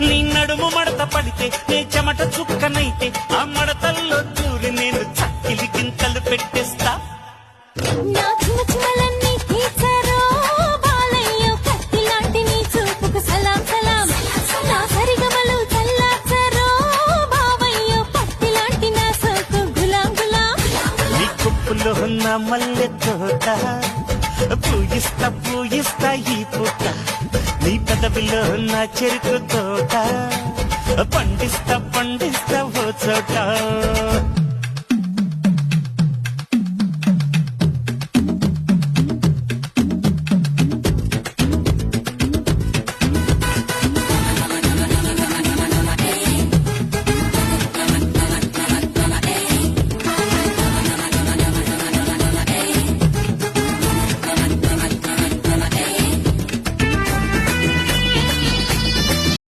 నీ నడుము మడత పడితే నే చెమట చుక్కనైతే ఆ మడతల్లో దూరి నేను చక్కిలి గింతలు పెట్టేస్తా. నా చిన్న చిన్నలన్నీ తీర్చారో బాలయ్యో కత్తి లాంటి నీ చూపుకు సలాం సలాం. నా సరిగమలు చల్లార్చారో బావయ్యో పత్తి లాంటి నా సోకు గులాం గులాం. నీ కుప్పులో ఉన్న మల్లె తోట పూయిస్తా పూయిస్తా ఈ పూట. నీ పెదవిలో ఉన్న చెరుకు తోట పండిస్తా పండిస్తా ఓ చోట.